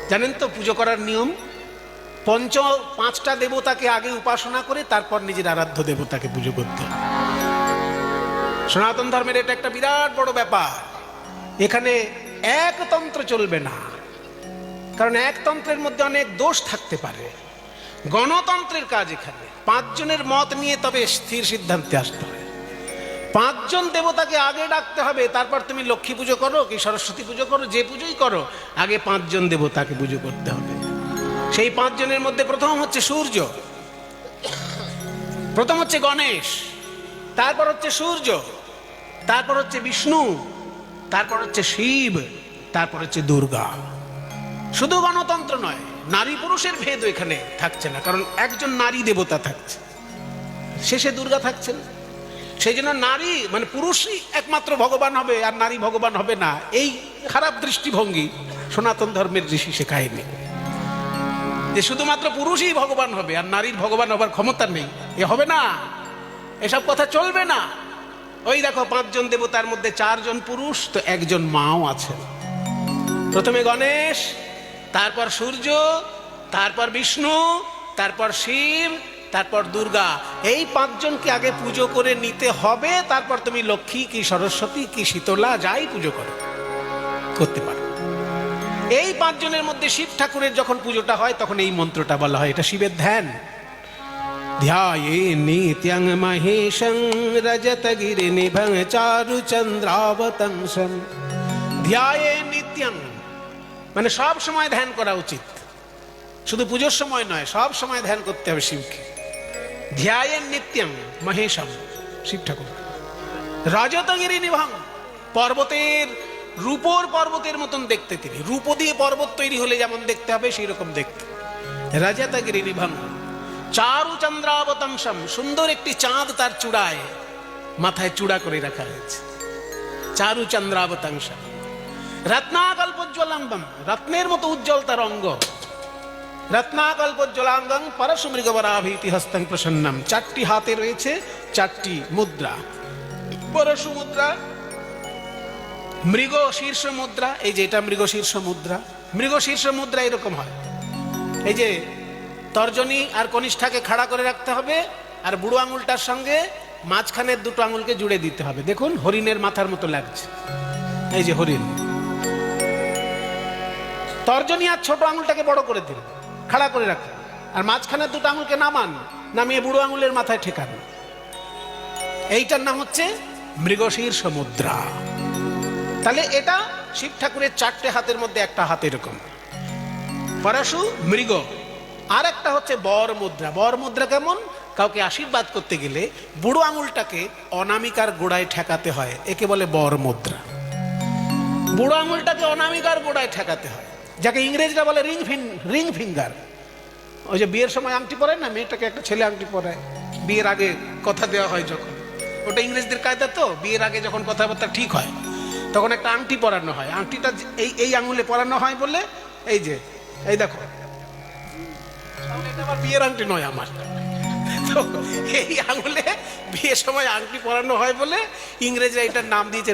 জানেন তো পুজো করার নিয়ম, পাঁচটা দেবতাকে আগে উপাসনা করে তারপর নিজের আরাধ্য দেবতাকে পুজো করতে হবে। সনাতন ধর্মের এটা একটা বিরাট বড় ব্যাপার। এখানে একতন্ত্র চলবে না, কারণ একতন্ত্রের মধ্যে অনেক দোষ থাকতে পারে। গণতন্ত্রের কাজ এখানে পাঁচজনের মত নিয়ে তবে স্থির সিদ্ধান্তে আসতে হবে। পাঁচজন দেবতাকে আগে ডাকতে হবে, তারপর তুমি লক্ষ্মী পুজো করো কি সরস্বতী পুজো করো, যে পুজোই করো আগে পাঁচজন দেবতাকে পুজো করতে হবে। সেই পাঁচজনের মধ্যে প্রথম হচ্ছে সূর্য, প্রথম হচ্ছে গণেশ, তারপর হচ্ছে সূর্য, তারপর হচ্ছে বিষ্ণু, তারপর হচ্ছে শিব, তারপর হচ্ছে দুর্গা। শুধু গণতন্ত্র নয়, নারী পুরুষের ভেদ এখানে থাকছে না, কারণ একজন নারী দেবতা থাকছে, শেষে দুর্গা থাকছেন। সেই জন্য নারী মানে পুরুষই একমাত্র ভগবান হবে আর নারী ভগবান হবে না, এই খারাপ দৃষ্টিভঙ্গি সনাতন ধর্মের ঋষি শেখায়নি যে শুধুমাত্র পুরুষই ভগবান হবে আর নারীর ভগবান হবার ক্ষমতা নেই। এ হবে না, এসব কথা চলবে না। ওই দেখো পাঁচজন দেবতার মধ্যে চারজন পুরুষ, তো একজন মাও আছেন। প্রথমে গণেশ, তারপর সূর্য, তারপর বিষ্ণু, তারপর শিব, তারপর দুর্গা। এই পাঁচজনকে আগে পুজো করে নিতে হবে, তারপর তুমি লক্ষ্মী কি সরস্বতী কি শীতলা যাই পুজো করতে পারো। এই পাঁচজনের মধ্যে শিব ঠাকুরের যখন পুজোটা হয় তখন এই মন্ত্রটা বলা হয়, এটা শিবের ধ্যান। ধ্যায়ে নিত্যং মহেশং রজতগিরি নিভং চারু চন্দ্রাবতংসম। ধ্যায়ে নিত্যং মানে সব সময় ধ্যান করা উচিত, শুধু পুজোর সময় নয়, সব সময় ধ্যান করতে হবে শিবকে। ধ্যায়ে নিত্যং মহেশম, শিব ঠাকুর। রজতগিরি নিভং, পর্বতের রূপোর পর্বতের মতন দেখতে তিনি, রূপ দিয়ে পর্বত তৈরি হলে যেমন দেখতে হবে সেই রকম দেখতে। রজতগিরি নিভং চারু চন্দ্রাবতংসম, সুন্দর একটি চাঁদ তার চূড়ায়, মাথায় চূড়া করে রাখা হয়েছে। চারু চন্দ্রাবতংসম রত্নাকল্পোজ্জ্বলাঙ্গম, রত্নের মতো উজ্জ্বল তার অঙ্গ। রত্নাকল্পোজ্জ্বলাঙ্গং পরশু মৃগবরাভীতি হস্তং প্রসন্নম, চারটি হাতে রয়েছে চারটি মুদ্রা। পরশু মুদ্রা, মৃগ শীর্ষ মুদ্রা, এই যে এটা মৃগ শীর্ষ মুদ্রা। মৃগ শীর্ষ মুদ্রা এরকম হয়, এই যে তর্জনী আর কনিষ্ঠাকে খাড়া করে রাখতে হবে, আর বুড়ো আঙুলটার সঙ্গে মাঝখানের দুটো আঙুলকে জুড়ে দিতে হবে। দেখুন হরিণের মাথার মতো লাগছে, এই যে হরিণ। তর্জনী আর ছোট আঙুলটাকে বড় করে দিন, খাড়া করে রাখুন, আর মাঝখানের দুটো আঙুলকে নামান, নামিয়ে বুড়ো আঙুলের মাথায় ঠেকান। এইটার নাম হচ্ছে মৃগশীর্ষ মুদ্রা। তাহলে এটা শিব ঠাকুরের চারটে হাতের মধ্যে একটা হাত এরকম পরশু মৃগ। আর একটা হচ্ছে বর মুদ্রা। বর মুদ্রা কেমন? কাউকে আশীর্বাদ করতে গেলে বুড়ো আঙুলটাকে অনামিকার গোড়ায় ঠেকাতে হয়, একে বলে বর মুদ্রা। বুড়ো আঙুলটাকে অনামিকার গোড়ায় ঠেকাতে হয়, যাকে ইংরেজরা বলে রিং ফিঙ্গার। ওই যে বিয়ের সময় আংটি পরায় না, মেয়েটাকে একটা ছেলে আংটি পরায় বিয়ের আগে কথা দেওয়া হয় যখন, ওটা ইংরেজদের কায়দা। তো বিয়ের আগে যখন কথাবার্তা ঠিক হয় তখন একটা আংটি পরানো হয়, আংটিটা এই আঙুলে পরানো হয় বলে, এই যে এই দেখো আমার বিয়ের আংটি নয় আমার, তো এই আঙুলে বিয়ের সময় আংটি পরানো হয় বলে ইংরেজরা এটার নাম দিয়েছে